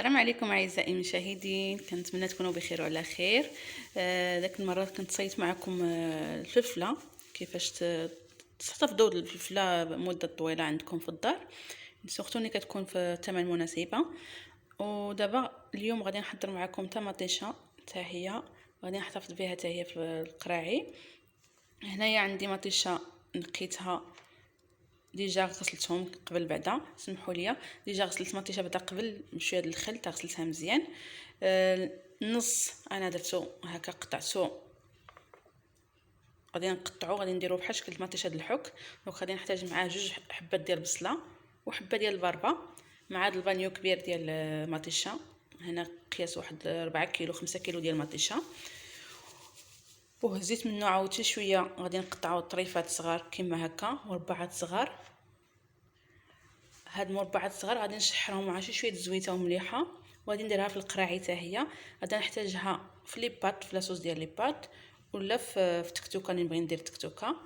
السلام عليكم اعزائي المشاهدين، كنتمنى تكونوا بخير وعلى خير. ذاك المره كنت صيت معكم الفلفله كيفاش تحتفظوا الفلفله مده طويله عندكم في الدار، سورتو ملي كتكون في ثمن مناسبه. ودابا اليوم غادي نحضر معكم طماطيشه حتى هي غادي نحتفظ بها حتى هي في القراعي. هنايا عندي مطيشه نقيتها ديجا، غسلتهم قبل بعدا، سمحوا لي ديجا غسلت مطيشه بعدا قبل بشويه د الخل تا غسلتها مزيان. النص انا درتو هكا قطعتو، غادي نقطعو غادي نديرو بحال شكل مطيشه د الحك. دونك غادي نحتاج معاه جوج حبات ديال البصله وحبه ديال البربه مع هذا البانيو كبير ديال مطيشه. هنا قياس واحد 4 كيلو 5 كيلو ديال مطيشه. وهزيت منه عاود شي شويه، غادي نقطعو طريفات صغار كما هكا، مربعات صغار. هاد المربعات الصغار غادي نشحرهم مع شي شويه الزويته ومليحه، وغادي نديرها في القراعي حتى هي. غادي نحتاجها في لي بات، في لاصوص ديال لي بات، ولا في تكتوكه اللي نبغي ندير تكتوكه.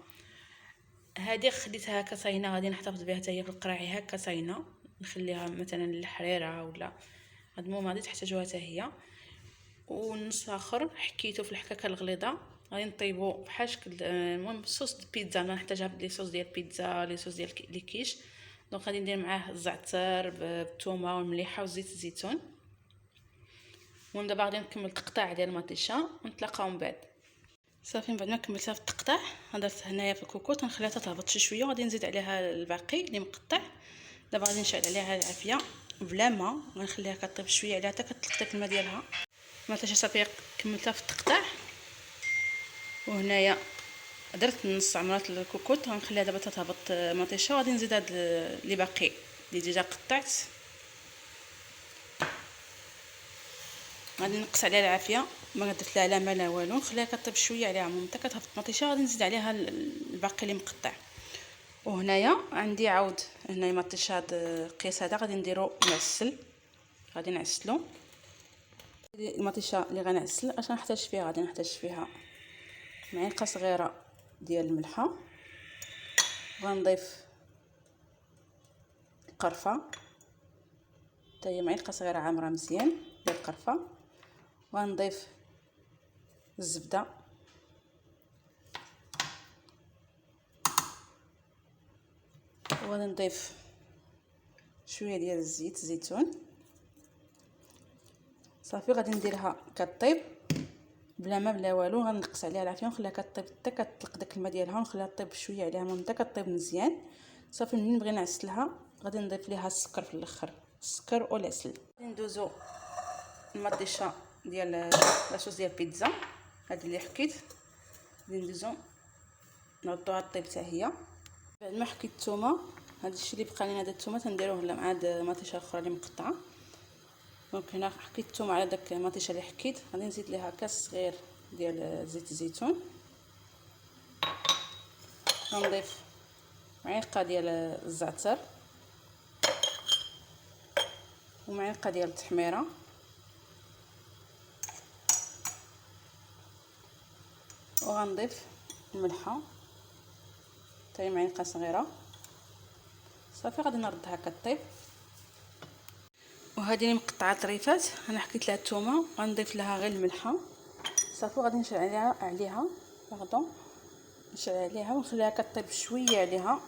هذه خديتها هكا صاينه، غادي نحتفظ بها حتى هي في القراعي هكا صاينه، نخليها مثلا للحريره ولا هاد المهم غادي تحتاجوها حتى هي. والنص اخر حكيته في الحكاكه الغليظه، غادي نطيبو بحال شكل المهم صوص د بيتزا. انا نحتاجها لي صوص ديال بيتزا، لي صوص ديال لي كيش. دونك غادي ندير معاه الزعتر بالثومه والمليحه وزيت الزيتون. ومن دابا غادي نكمل التقطاع ديال المطيشه ونتلاقاو من بعد. صافي من بعد ما كملتها في التقطاع درت هنايا في الكوكوط، غنخليها تهبط شي شويه وغادي نزيد عليها الباقي اللي مقطع. دابا غادي نشعل عليها العافيه بلا ما، غنخليها كطيب شويه عليها حتى كتطلق داك الماء ديالها. المطيشه صافي كملتها في التقطاع، وهنايا درت نص عمرات الكوكوط، غنخليها دابا تهبط مطيشه. وغادي نزيد هاد اللي باقي اللي ديجا قطعت، غادي نقص عليها العافيه، ما درت لها لا ما لا والو، نخليها كطيب شويه عليها حتى كتهبط مطيشه. غادي نزيد عليها الباقي اللي مقطع. وهنايا عندي عاود هنايا مطيشه هاد القياس هذا غادي نديرو معسل، غادي نعسلو المطيشه اللي غنعسل. اش غنحتاج فيها؟ غادي نحتاج فيها معلقه صغيره ديال الملحه، غنضيف القرفه حتى هي معلقه صغيره عامره مزيان ديال القرفه، وغنضيف الزبده وغادي نضيف شويه ديال الزيت الزيتون. صافي غادي نديرها كطيب بلا ما بلا والو، غنقص عليها العافيه ونخليها كطيب حتى كتطلق داك الماء ديالها، ونخليها طيب شويه عليها حتى كطيب مزيان. صافي منين نبغي نعسلها غادي نضيف ليها السكر في الاخر، السكر والعسل. غادي ندوزو المطيشه ديال لاصوص ديال البيتزا هذه اللي حكيت، غادي ندوزو نردوها طيب حتى هي. بعد ما حكيت الثومه، هذا الشيء اللي بقى لنا، هذا الثومه تنديروه مع هاد المطيشه الاخرى اللي مقطعه. دونك هنا حكيت الثومه على داك المطيشه اللي حكيت، غادي نزيد ليها كاس صغير ديال زيت الزيتون، غنضيف معلقه ديال الزعتر ومعلقه ديال التحميره، وغنضيف الملحه حتى معلقه صغيره. صافي غادي نردها كطيب. وهذه اللي مقطعه طريفات انا حكيت لها الثومه، غنضيف لها غير الملحه. صافي غادي نشعل عليها باردون، نشعل عليها ونخليها كطيب شويه عليها،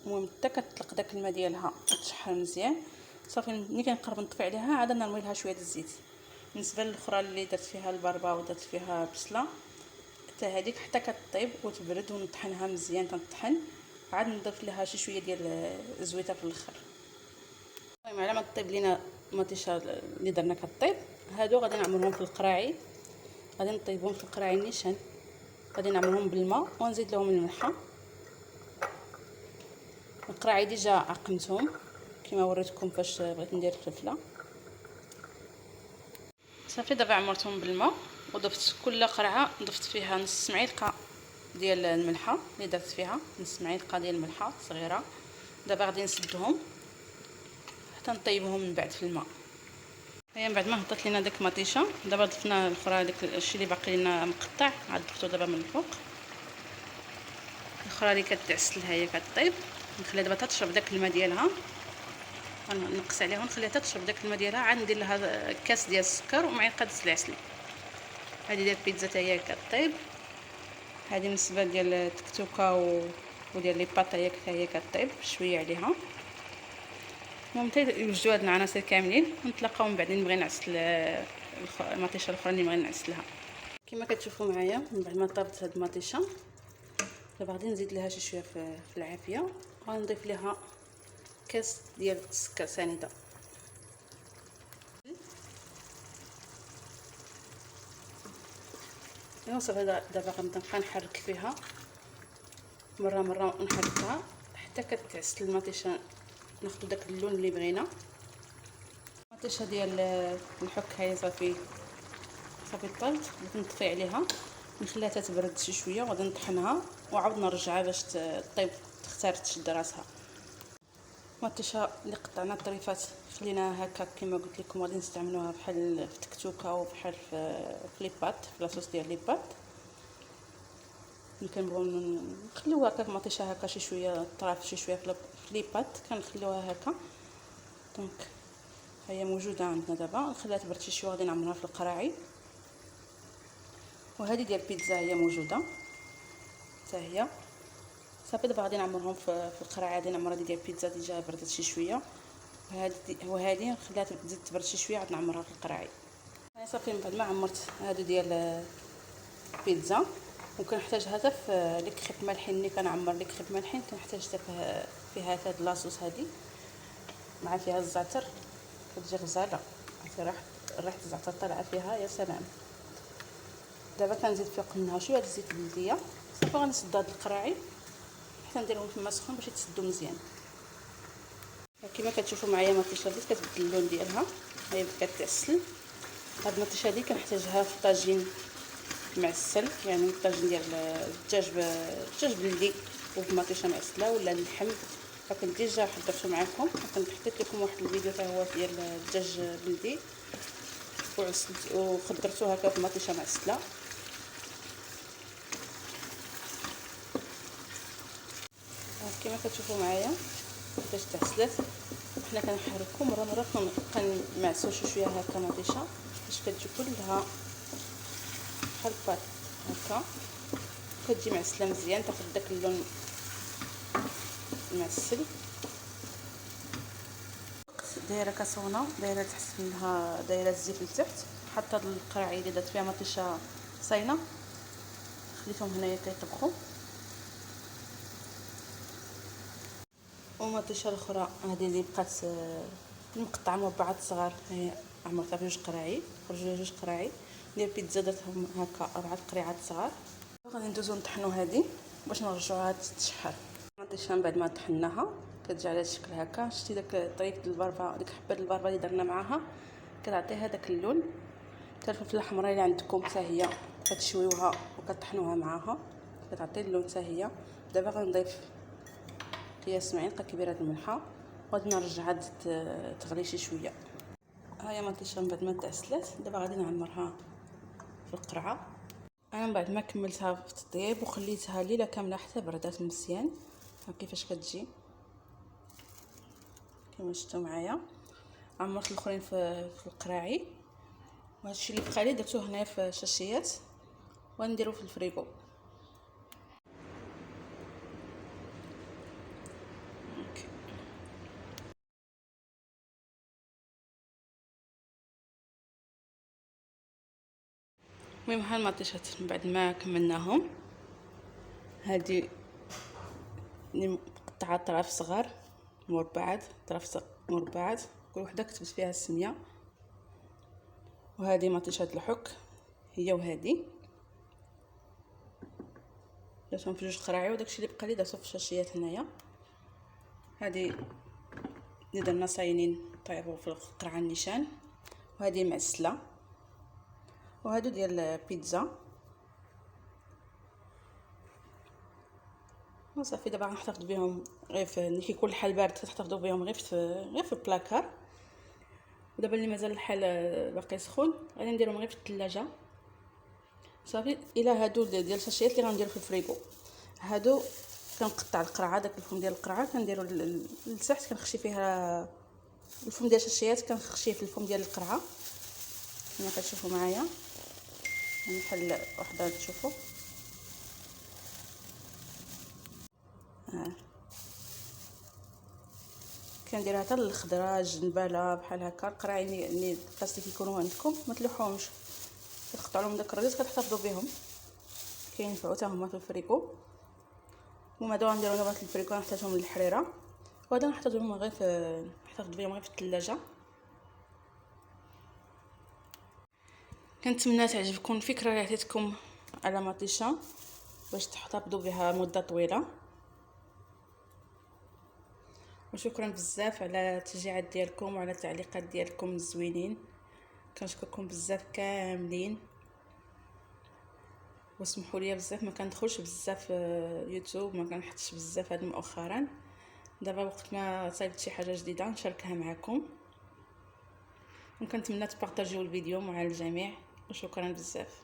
المهم حتى كتطلق داك الماء ديالها وتشحر مزيان. صافي ملي كنقرب نطفي عليها عاد نرمي لها شويه الزيت. بالنسبه للاخرى اللي درت فيها البربه ودرت فيها بصله، حتى هذيك حتى كطيب وتبرد ونطحنها مزيان، تنطحن عاد نضيف لها شي شويه ديال الزويته في الاخر. المهم على ما طيب لينا المطيشه اللي درنا كطيب، هادو غادي نعمرهم في القراعي، غادي نطيبهم في القراعي نيشان، غادي نعمرهم بالماء ونزيد لهم الملحه. القراعي ديجا عقمتهم كما وريتكم فاش بغيت ندير الفلفله. صافي دابا عمرتهم بالماء وضفت كل قرعه ضفت فيها نص معلقه ديال الملحه اللي درت فيها، نص معلقه ديال الملحه صغيره. دابا غادي نسدهم حتى نطيبهم من بعد في الماء. هي من بعد ما هبطت لينا داك المطيشه، دابا ضفنا الاخرى داك الشيء اللي باقي لنا مقطع، عاد ضفتو دابا من الفوق. الاخرى اللي كتعسل هي كطيب، نخليها دابا تشرب داك الماء ديالها. غنقص عليها ونخليها حتى تشرب داك الماء ديالها، عاد ندير لها كاس ديال السكر ومعلقه ديال العسل. هذه ديال البيتزا حتى هي كطيب. هذه بالنسبه ديال التكتوكه وديال لي باط حتى هي كطيب شويه عليها. المهم حتى يوجدوا هاد العناصر كاملين ونتلاقاو من بعد نبغي نعسل المطيشه الاخرى اللي بغي نعسلها. كما كتشوفوا معايا من بعد ما طابت هاد المطيشه دابا غادي نزيد لها شويه في العافيه، غنضيف لها كاس ديال السكر سنيده. ايوا صافي دابا غنبقى نحرك فيها مره ونحركها حتى كتعسل المطيشه، ناخذ داك اللون اللي بغينا. المطيشه ديال الحك هي صافي طالت، غادي نطفي عليها نخليها تتبرد شي شويه وغادي نطحنها وعاود نرجعها باش طيب تختار تشد راسها. المطيشه اللي قطعنا الطريفات خليناها هكا كما قلت لكم، غادي نستعملوها بحال في التكتوكه وبحال في لي بات، في لاصوص ديال لي بات. ملي كنبغيو نخليوها هكا في مطيشه هكا شي شويه طراف شي شويه في لي بات كنخليوها هكا. دونك هي موجوده عندنا دابا، نخليها تبرد شي شويه غادي نعمرها في القراعي. وهذه ديال البيتزا هي موجوده حتى هي صافي. دابا غادي نعمرهم في القراعي، غادي نعمر هذه ديال البيتزا ديجا بردت شي شويه، وهذه نخليها تزيد تبرد شي شويه عاد نعمرها في القراعي. هاي صافي من بعد ما عمرت هادو ديال البيتزا وكنحتاج هذا في لي كريب مالحين. اللي كنعمر لي كريب مالحين كنحتاج حتى فيها هاد لاصوص هذه مع فيها الزعتر، كتجي غزاله، عرفتي ريحه الزعتر طالعه فيها يا سلام. دابا كنزيد فوق منها شويه زيت بلديه صافي. غنسد هاد القراعي حتى نديرهم في الماء سخون باش يتسدوا مزيان. كما كتشوفوا معايا المطيشه بدات كتبدل اللون ديالها، هي بدات كتعسل. هاد المطيشه هذه كنحتاجها في طاجين معسل، يعني الطاجين ديال الدجاج بلدي وبمطيشه معسله ولا اللحم. فكنت ديجا حضرته معكم، كنت حطيت لكم واحد الفيديو حتى هو ديال الدجاج بلدي وعسلت وخضرته هكا بمطيشه معسله. كما كتشوفوا معايا كيفاش تعسلات. حنا كنحركو مره كنمعسو شويه هكا مطيشه باش كتجي كلها بحال الباط هكا، كتجي معسله مزيان تاخذ داك اللون المعسل. دايره كاسونه دايره تحت منها دايره الزيت لتحت، حتى هاد القراعي اللي درت فيها مطيشه صاينه خليتهم هنايا كيطبخوا. ومطيشه الاخرى هذه اللي بقات مقطعه مربعات صغار، هي عمرتها في 2 قراعي، خرجوا 2 قراعي ديال البيتزا درتهم هكا 4 قريعات صغار. غادي ندوزو نطحنوا هذه باش نرجعوها تتشحر. المطيشه من بعد ما طحناها كتجي على الشكل هكا. شتي داك طريقه البربه، ديك حبه البربه اللي درنا معاها كتعطيها داك اللون. حتى الفلفله الحمراء اللي عندكم حتى هي كتشويوها وكطحنوها معاها كتعطي اللون حتى هي. دابا غنضيف قياس معلقه كبيره د الملحه وغادي نرجعها تغلي شي شويه. هاهي مطيشه من بعد ما تعسلات دابا غادي نعمرها في القرعه. انا من بعد ما كملتها في التطيب وخليتها ليله كامله حتى بردات مزيان. ها كيفاش كتجي كما شفتوا معايا. عمرت الاخرين في القراعي، وهذا الشيء اللي بقى لي درتوه هنا في الشاشيات ونديرو في الفريغو. المهم ها المطيشات من بعد ما كملناهم، هذه مقطعه طراف صغار مربعات، مربعات كل وحده كتبت فيها السميه. وهذه مطيشات الحك هي، وهذه درتهم في 2 قراعي وداكشي اللي بقى لي درتو في الشاشيات هنايا. هذه اللي درنا صاينين طيبوا في القرعه النيشان، وهذه معسله. وهادو ديال البيتزا. وصافي دابا غنحتفظ بهم غير ملي كيكون الحال بارد كتحتفظوا بهم غير في البلاكار. ودابا اللي مازال الحال باقي سخون غادي نديرهم غير في الثلاجه صافي. الى هادو ديال الشاشيات اللي غنديرو في الفريغو، هادو كنقطع القرعه، داك الفم ديال القرعه كنديرو لتحت كنخشي فيها الفم ديال الشاشيات كنخشيه في الفم ديال القرعه كما كتشوفوا معايا. نحل وحده تشوفوا كنديرها حتى للخضره الجنباله بحال هكا. القراعي اللي البلاستيك يكونوا عندكم ما تلوحوهمش، كتقطعوا لهم داك الرغيف كتحتفظوا بهم، كينفعوا حتى هما في الفريكو. وما دابا نديرو دابا في الفريكو نحتاجهم للحريره، وهذا نحتاجهم غير نحتفظ بهم غير في الثلاجه. كنتمنى تعجبكم الفكره اللي عطيتكم على مطيشه باش تحتفظوا بها مده طويله. وشكرا بزاف على التشجيعات ديالكم وعلى التعليقات ديالكم الزوينين، كنشكركم بزاف كاملين. واسمحوا لي بزاف ما كندخلش بزاف يوتيوب، ما كنحطش بزاف هذا مؤخرا. دابا وقت ما صايبت شي حاجه جديده نشاركها معكم، وكنتمنى تبارطاجيو الفيديو مع الجميع. وشكرا بزاف.